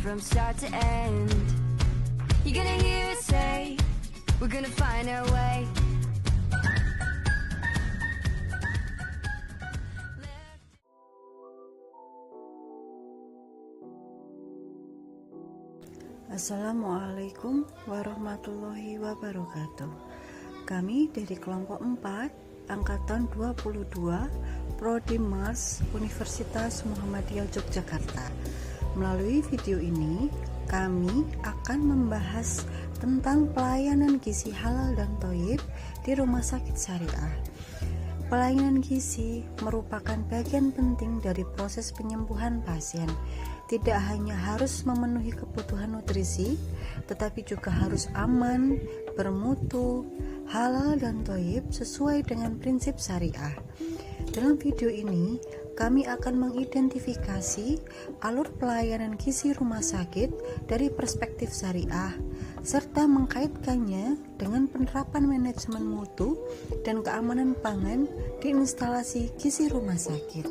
from start to end. You're gonna hear it say, we're gonna find our way. Assalamualaikum warahmatullahi wabarakatuh. Kami dari kelompok 4 Angkatan 22 Prodi Mars Universitas Muhammadiyah Yogyakarta. Melalui video ini kami akan membahas tentang pelayanan gizi halal dan thayyib di rumah sakit syariah. Pelayanan gizi merupakan bagian penting dari proses penyembuhan pasien. Tidak hanya harus memenuhi kebutuhan nutrisi, tetapi juga harus aman, bermutu, halal dan thayyib sesuai dengan prinsip syariah. Dalam video ini, kami akan mengidentifikasi alur pelayanan gizi rumah sakit dari perspektif syariah, serta mengkaitkannya dengan penerapan manajemen mutu dan keamanan pangan di instalasi gizi rumah sakit.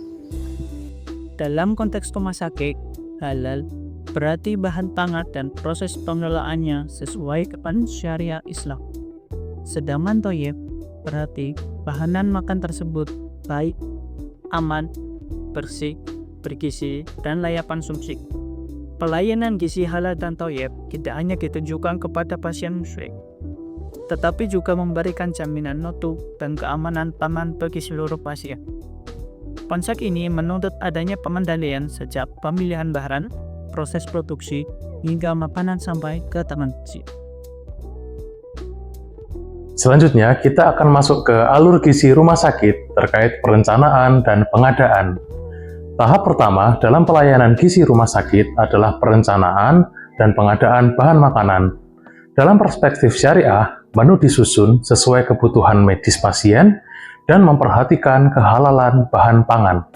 Dalam konteks rumah sakit, halal berarti bahan pangan dan proses pengelolaannya sesuai kepada syariat Islam. Sedangkan thayyib berarti bahanan makan tersebut baik, aman, bersih, bergizi, dan layak konsumsi. Pelayanan gizi halal dan thayyib tidak hanya ditujukan kepada pasien musyrik, tetapi juga memberikan jaminan mutu dan keamanan pangan bagi seluruh pasien. Konsep ini menuntut adanya pengendalian sejak pemilihan bahan, proses produksi, hingga makanan sampai ke tangan pasien. Selanjutnya, kita akan masuk ke alur gizi rumah sakit terkait perencanaan dan pengadaan. Tahap pertama dalam pelayanan gizi rumah sakit adalah perencanaan dan pengadaan bahan makanan. Dalam perspektif syariah, menu disusun sesuai kebutuhan medis pasien dan memperhatikan kehalalan bahan pangan.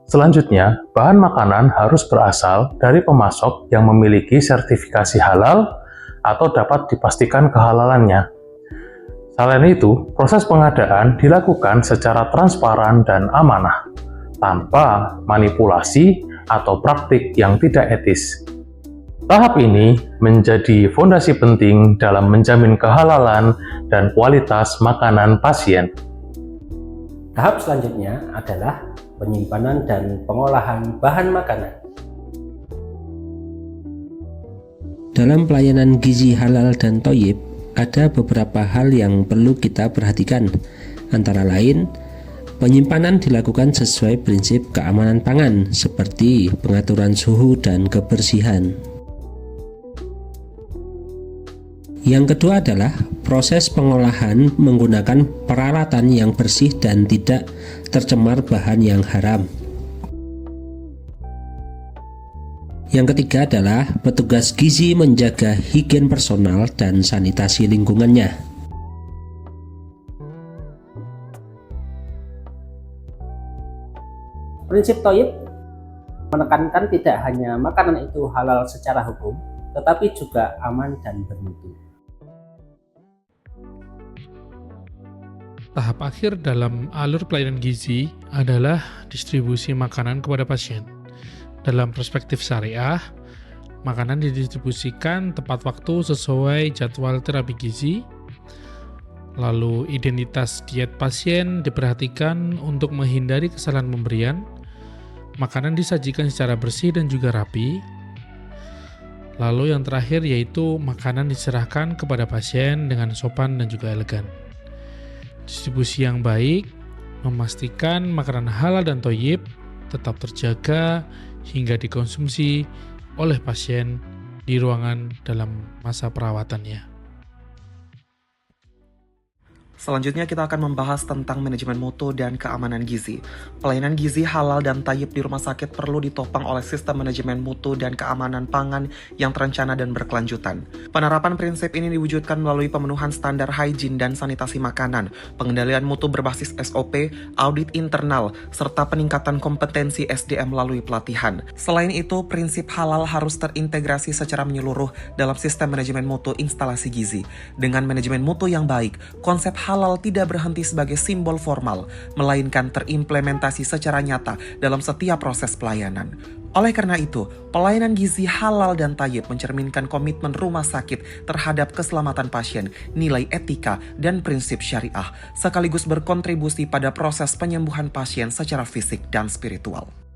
Selanjutnya, bahan makanan harus berasal dari pemasok yang memiliki sertifikasi halal atau dapat dipastikan kehalalannya. Selain itu, proses pengadaan dilakukan secara transparan dan amanah, tanpa manipulasi atau praktik yang tidak etis. Tahap ini menjadi fondasi penting dalam menjamin kehalalan dan kualitas makanan pasien. Tahap selanjutnya adalah penyimpanan dan pengolahan bahan makanan. Dalam pelayanan gizi halal dan thayyib, ada beberapa hal yang perlu kita perhatikan. Antara lain, penyimpanan dilakukan sesuai prinsip keamanan pangan, seperti pengaturan suhu dan kebersihan. Yang kedua adalah proses pengolahan menggunakan peralatan yang bersih dan tidak tercemar bahan yang haram. Yang ketiga adalah petugas gizi menjaga higien personal dan sanitasi lingkungannya. Prinsip thayyib menekankan tidak hanya makanan itu halal secara hukum, tetapi juga aman dan bermutu. Tahap akhir dalam alur pelayanan gizi adalah distribusi makanan kepada pasien. Dalam perspektif syariah, makanan didistribusikan tepat waktu sesuai jadwal terapi gizi. Lalu identitas diet pasien diperhatikan untuk menghindari kesalahan pemberian. Makanan disajikan secara bersih dan juga rapi. Lalu yang terakhir yaitu makanan diserahkan kepada pasien dengan sopan dan juga elegan. Distribusi yang baik memastikan makanan halal dan thayyib tetap terjaga hingga dikonsumsi oleh pasien di ruangan dalam masa perawatannya. Selanjutnya kita akan membahas tentang manajemen mutu dan keamanan gizi. Pelayanan gizi halal dan thayyib di rumah sakit perlu ditopang oleh sistem manajemen mutu dan keamanan pangan yang terencana dan berkelanjutan. Penerapan prinsip ini diwujudkan melalui pemenuhan standar hygiene dan sanitasi makanan, pengendalian mutu berbasis SOP, audit internal, serta peningkatan kompetensi SDM melalui pelatihan. Selain itu, prinsip halal harus terintegrasi secara menyeluruh dalam sistem manajemen mutu instalasi gizi. Dengan manajemen mutu yang baik, konsep halal tidak berhenti sebagai simbol formal, melainkan terimplementasi secara nyata dalam setiap proses pelayanan. Oleh karena itu, pelayanan gizi halal dan thayyib mencerminkan komitmen rumah sakit terhadap keselamatan pasien, nilai etika, dan prinsip syariah, sekaligus berkontribusi pada proses penyembuhan pasien secara fisik dan spiritual.